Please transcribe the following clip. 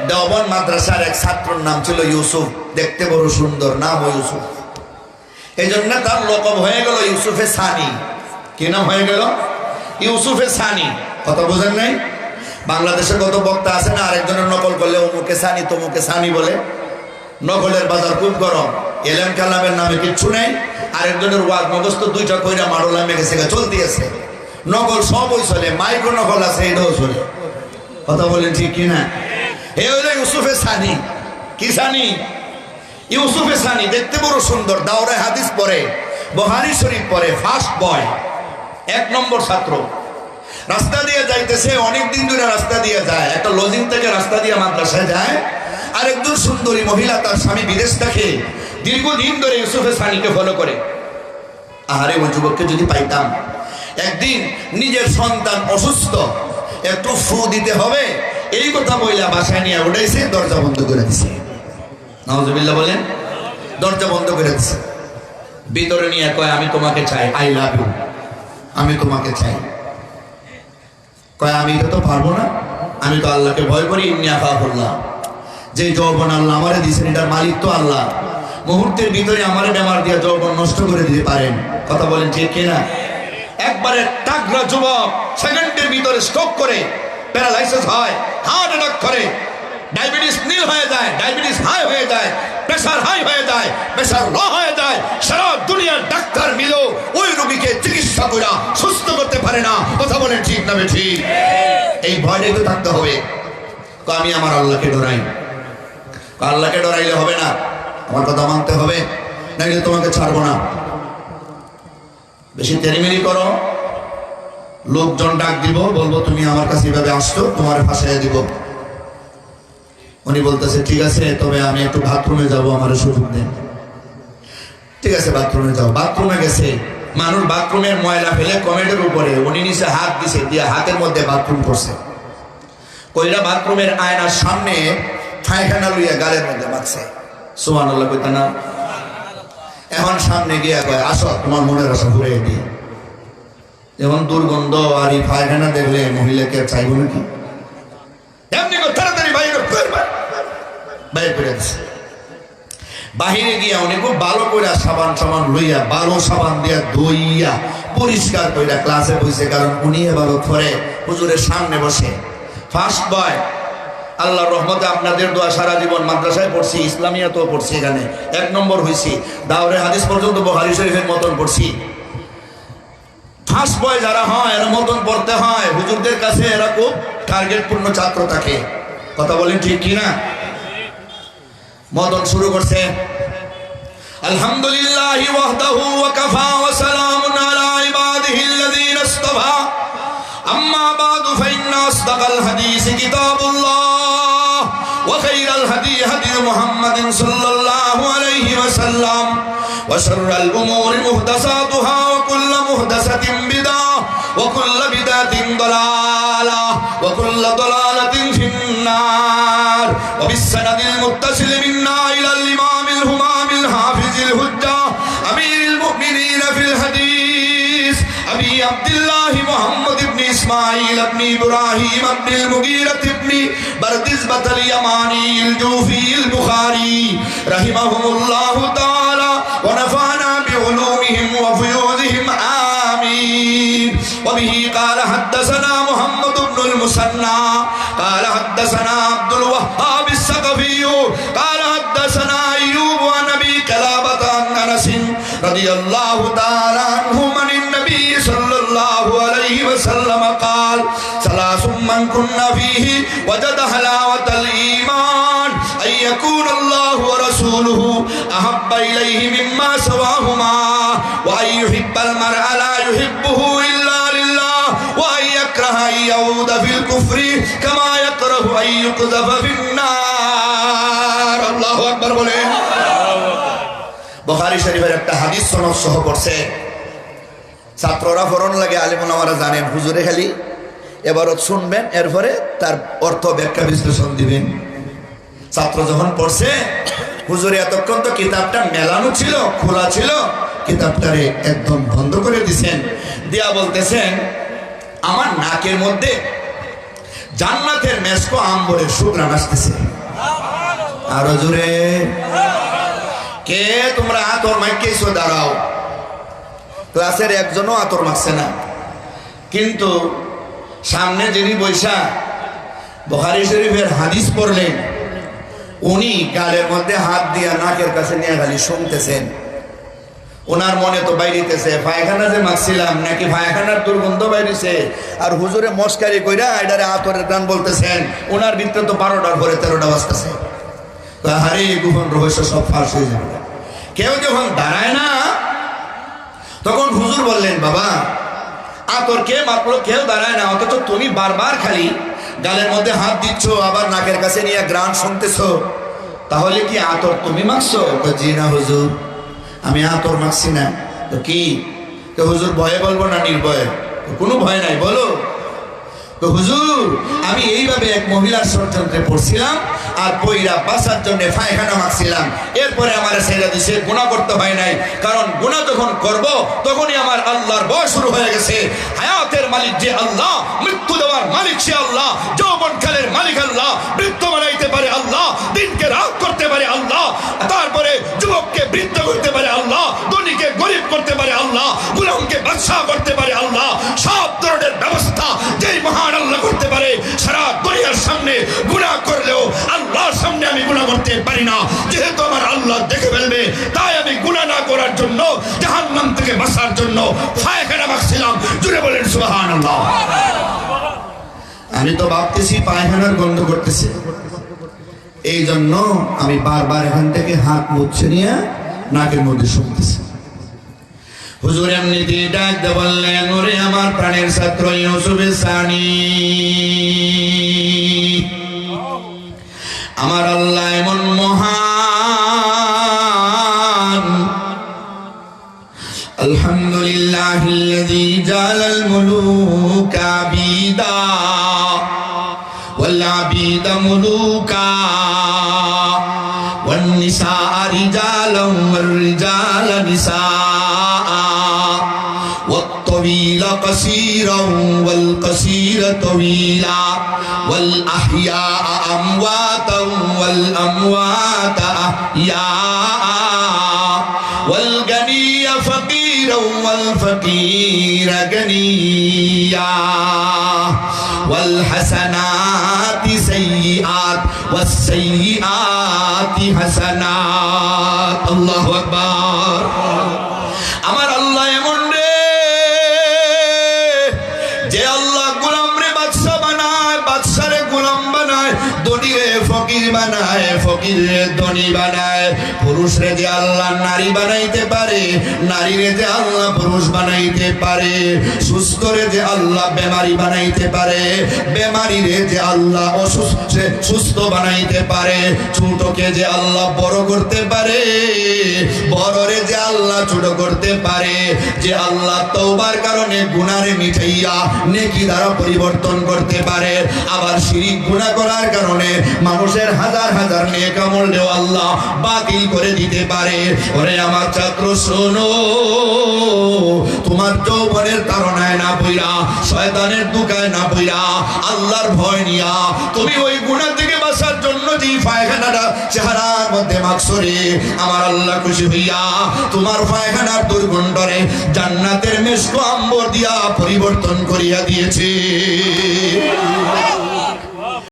দেওবন মাদ্রাসার এক ছাত্রর নাম ছিল ইউসুফ, দেখতে বড় সুন্দর, নাম ইউসুফ। এই জন্য তার লকব হয়ে গেল ইউসুফে সানি। কি নাম হয়ে গেল? ইউসুফে সানি। কথা বোঝেন নাই? বাংলাদেশে কত বক্তা আছে না, আরেকজনের নকল করলে অমুকে সানি তমুকে সানি বলে। নকলের বাজার খুব গরম, এলেম কালামের নামে কিচ্ছু নেই। আরেকজনের ওয়াজ মগস্ত দুইটা কইরা মারো নামে গেছে, চলতে আছে। নকল সবই চলে, মাইক্রো নকল আছে, এটাও চলে। কথা বলেন ঠিক কিনা? এই হইল ইউসুফে সানি। কি সানি? ইউসুফে সানি, দেখতে বড় সুন্দর, দাওরায়ে হাদিস পড়ে, বুখারী শরীফ পড়ে, ফার্স্ট বয়, 1 নম্বর ছাত্র। রাস্তা দিয়ে যাইতেছে, অনেক দিন ধরে রাস্তা দিয়ে যায়, একটা লজিং থেকে রাস্তা দিয়ে মাদ্রাসায় যায়। আরেকজন সুন্দরী মহিলা, তার স্বামী বিদেশ থাকে, দীর্ঘদিন ধরে ইউসুফে সানিকে ফলো করে। আরে ওই যুবককে যদি পাইতাম। একদিন নিজের সন্তান অসুস্থ, একটু ফু দিতে হবে, এই কথা বইলা বাসায় নিয়ে উঠাইছে, দরজা বন্ধ করে দিছে। নাউজুবিল্লাহ বলেন। দরজা বন্ধ করে দিছে, ভিতরে নিয়ে কয় আমি তোমাকে চাই, আই লাভ ইউ, আমি তোমাকে চাই। কয় আমি এটা তো পারবো না, আমি তো আল্লাহকে ভয় করি, ইন্নী আখাফুল্লাহ। যে যৌবন আল্লাহ আমারে দিয়েছেন, এটার মালিক তো আল্লাহ। মুহূর্তের ভিতরে আমারে বেমার দিয়ে যৌবন নষ্ট করে দিতে পারেন। কথা বলেন ঠিক কিনা? একবারে তাগড়া যুবক, সেকেন্ডের ভিতরে স্ট্রোক করে প্যারালাইসিস হয়, হার্ট অ্যাটাক করে, ডায়াবেটিস নীল হয়ে যায়, ডায়াবেটিস হাই হয়ে যায়, প্রেসার হাই হয়ে যায়, প্রেসার লো হয়ে যায়। সারা দুনিয়ার ডাক্তার মিলেও ওই রোগীকে চিকিৎসা করে সুস্থ করতে পারে না। কথা বলেন ঠিক না ঠিক? এই ভয়টাই তো থাকতে হবে। আমি আমার আল্লাহকে ডরাই। আল্লাহকে ডরাইলে হবে না, আমার কথা মানতে হবে, নাইলে তোমাকে ছাড়বো না। বেশি তেরিমেরি করো, লোকজন ডাক দিব, বলবো তুমি আমার কাছে এভাবে আসতো, তোমার ফাঁসাইয়া দিব। উনি বলতেছে ঠিক আছে, তবে আমি একটু বাথরুমে যাবো, আমার সুযোগ দেন। ঠিক আছে বাথরুমে যাও। বাথরুমে গেছে, মানুষ বাথরুমের ময়লা ফেলে কমেডের উপরে, উনি নিচে হাত দিছে, দিয়ে হাতের মধ্যে বাথরুম করছে। কইরা বাথরুমের আয়নার সামনে ঠাইখানা লইয়া গালের মধ্যে মাখছে। সুবহানাল্লাহ কইতা না? এখন সামনে গিয়া কয় আসো, তোমার মনের আশা ঘুরে দিই। যেমন দুর্গন্ধ আর এই পায়খানা দেখলে মহিলাকে চাইব নাকি? এমনি তাড়াতাড়ি বাইরে করে দিচ্ছে। বাহিরে গিয়া উনি খুব ভালো করে সাবান লইয়া, ভালো সাবান দিয়া ধুইয়া পরিষ্কার কইরা ক্লাসে বসে, কারণ উনি এবার ধরে হুজুরের সামনে বসে। ফার্স্ট বয়, আল্লাহর রহমতে আপনাদের দোয়া, সারা জীবন মাদ্রাসায় পড়ছি, ইসলামিয়াতেও পড়ছি, এখানে 1 নম্বর হয়েছি, দাওরায়ে হাদিস পর্যন্ত বুখারী শরীফের মতন পড়ছি। ফার্স্ট বয় যারা হয় এর মতন পড়তে হয়, হুজুরদের কাছে এরা খুব টার্গেট পূর্ণ ছাত্র থাকে। কথা বলেন ঠিক কিনা? মতন শুরু করছে, আলহামদুলিল্লাহি ওয়াহদাহু ওয়া কাফা ওয়া সালামুন আলা ইবাদিহিল্লাযীনা ইসতাফা, আম্মা বা'দু ফাইন্না আসদাকাল হাদিসি কিতাবুল্লাহ ওয়া খায়রাল হাদী হাদী মুহাম্মাদিন সাল্লাল্লাহু আলাইহি ওয়াসাল্লাম ওয়া শাররাল উমুরি মুহদাসাতুহা ওয়া কুল্লু মুহদাসাতিন বিদআহ ওয়া কুল্লু বিদআতিন দালালাহ ওয়া কুল্লু দালালাতিন ফিন্নার ওয়া বিসসানাদিল মুত্তাসিল মিন্না ইলাল ইমামিল হুমামিল হাফিজিল হুজ্জাহ আমিরুল মুমিনিন ফিল হাদিস আবি আব্দুল্লাহ মুহাম্মদ ইবনে ইসমাঈল ইবনে ইব্রাহিম ইবনে মুগীরাহ ইবনে বারদিসবাত আল ইয়ামানি আল জুফি আল বুখারী রাহিমাহুমুল্লাহ তাআলা ওয়া নাফা'না বিউলুমিহিম ওয়া ফুয়ুযিহিম আমিন। ওয়া বিহি ক্বালা হাদাসানা মুহাম্মদ ইবনে আল মুসান্না ক্বালা হাদাসানা আব্দুল ওয়াহ্হাব আস-সাকাফি ক্বালা হাদাসানা আইয়ুব ওয়া নবী কালাবাত আন আনাস রাদিয়াল্লাহু তাআলা আনহু আনিন নবী সাল্লাল্লাহু আলাইহি ওয়াসাল্লাম قال ثلاث من كنا فيه وجد حلاوة الإيمان أن يكون الله ورسوله أحب إليه مما سواهما وأن يحب المرء لا يحبه إلا لله وأن يكره أن يعود في الكفر كما يكره أن يقذف في النار الله أكبر বলেন। বুখারী শরীফের একটা হাদিস সনদ সহ পড়ছে, ছাত্ররা ফরন লাগে, আলেমুল আমারা জানেন, হুজুরে খালি এবারত শুনবেন, এরপরে তার অর্থ ব্যাখ্যা বিশ্লেষণ দিবেন। ছাত্র যখন পড়ছে, হুজুরে এতক্ষণ তো কিতাবটা মেলানো ছিল, খোলা ছিল, কিতাবটারে একদম বন্ধ করে দিছেন, দিয়া বলতেছেন আমার নাকের মধ্যে জান্নাতের মেসকো আম্বরের সুঘ্রাণ আসতেছে। আরো জোরে, কে তোমরা আতর মাইকেছো? দাঁড়াও। ক্লাসের একজনও আতর মাখছে না, কিন্তু সামনে যিনি বৈশা বুখারী শরীফের হাদিস পড়লেন, উনি গালের মধ্যে হাত দিয়া নাকের কাছে নিয়ে খালি শুনতেছেন। ওনার মনে তো বাইরিতেছে পায়খানা যে মাখছিলাম নাকি পায়খানার দুর্গন্ধ বাইরেছে, আর হুজুরে মস্কারি কইরা এটারে আতরের গান বলতেছেন। ওনার ভিতরে তো 12টার পরে 13টা বাজতেছে। আরে গোপন রহস্য সব ফাঁস হয়ে যাবে। কেউ যখন দাঁড়ায় না, তখন হুজুর বললেন, বাবা আতর কে মাখলো? কেউ দাঁড়ায় না, অথচ তুমি বারবার খালি গালের মধ্যে হাত দিচ্ছ, আবার নাকের কাছে নিয়ে গ্রান শুনতেছ, তাহলে কি আতর তুমি মাখছো? জি না হুজুর, আমি আতর মাখছি না। তো কি? তো হুজুর ভয়ে বলবো না নির্ভয়ে? কোনো ভয় নাই, বলো। তো হুজুর আমি এইভাবে এক মহিলার ষড়যন্ত্রে পড়ছিলাম, আর পইরা বাঁচার জন্য পায়খানা মাখছিলাম। এরপরে আমার ছেড়ে দিছে, গুনাহ করতে হয় নাই, কারণ গুনাহ যখন করব তখনই আমার আল্লাহর ভয় শুরু হয়ে গেছে। হায়াতের মালিক যে আল্লাহ, মৃত্যু দেওয়ার মালিক সে আল্লাহ, যৌবনকালের মালিক আল্লাহ, বৃদ্ধ বানাইতে পারে আল্লাহ, দিনকে রাত করতে পারে আল্লাহ, তারপরে যুবককে বৃদ্ধ করতে পারে আল্লাহ, ধনীকে গরিব করতে পারে আল্লাহ, গোলামকে বাদশাহ করতে পারে আল্লাহ। সব ধরনের ব্যবস্থা যেই মহান আল্লাহ করতে পারে, সারা দুনিয়ার সামনে গুনাহ করলেও আল্লাহর সামনে আমি গুনাহ করতে পারি না। যেহেতু আমার আল্লাহ দেখে ফেলবে, তাই আমি গুনাহ না করার জন্য, জাহান্নাম থেকে বাঁচার জন্য পায়খানা মাখছিলাম। জুড়ে বলেন সুবহানাল্লাহ। আমি তো ভাবতেছি পায়খানার গন্ধ করতেছে, এই জন্য আমি বারবার এখান থেকে হাত মুছে নিয়ে নাকের মধ্যে শুনতেছি। হুজুর এমনিতে ডাক দিয়ে বললেন, ওরে আমার প্রাণের ছাত্র ইউসুফ সানি, আমার আল্লাহ এমন মহান। আলহামদুলিল্লাহিল্লাযী জালাল মুলুকা আবিদা ওয়াল আবিদা মুলুকা ওয়ান নিসা রিজালান ওয়ার রিজালা নিসা والطويل قصيرا والقصير طويلا والأحياء أمواتا والأموات أحياء والغني فقيرا والفقير غنيا والحسنات سيئات والسيئات حسنات الله أكبر আমার আল্লাহ এমন রে, যে আল্লাহ গোলাম রে বাদশা বানায়, বাদশারে গোলাম বানায়, ধনী রে ফকির বানায়, ফকির রে ধনী বানায়, পুরুষ রে যে আল্লাহ নারী বানাইতে পারে, নারী রে যে আল্লাহ পুরুষ বানাইতে পারে, সুস্থ রে যে আল্লাহ বেমারি বানাইতে পারে, বেমারি রে যে আল্লাহ অসুস্থ সুস্থ বানাইতে পারে, ছোটকে যে আল্লাহ বড় করতে পারে, বড় রে যে আল্লাহ ছোট করতে পারে, যে আল্লাহ তওবার কারণে গুনাহে মিটাইয়া নেকি দ্বারা পরিবর্তন করতে পারে, আবার শিরক গুনাহ করার কারণে মানুষের হাজার হাজার নেক আমলও আল্লাহ বাতিল করে দিতে পারে। ওরে আমার ছাত্র শোনো, তোমার যৌবনের তাড়নায় না পইরা, শয়তানের দুকায় না পইরা, আল্লাহর ভয় নিয়া তুমি ওই গুনাহ থেকে বাঁচার জন্য যে পায়খানাটা চেহারার মধ্যে মাখছো রে, আমার আল্লাহ খুশি হইয়া তোমার পায়খানার দুর্গন্ধরে জান্নাতের মেশক আম্বর দিয়া পরিবর্তন করিয়া দিয়েছে।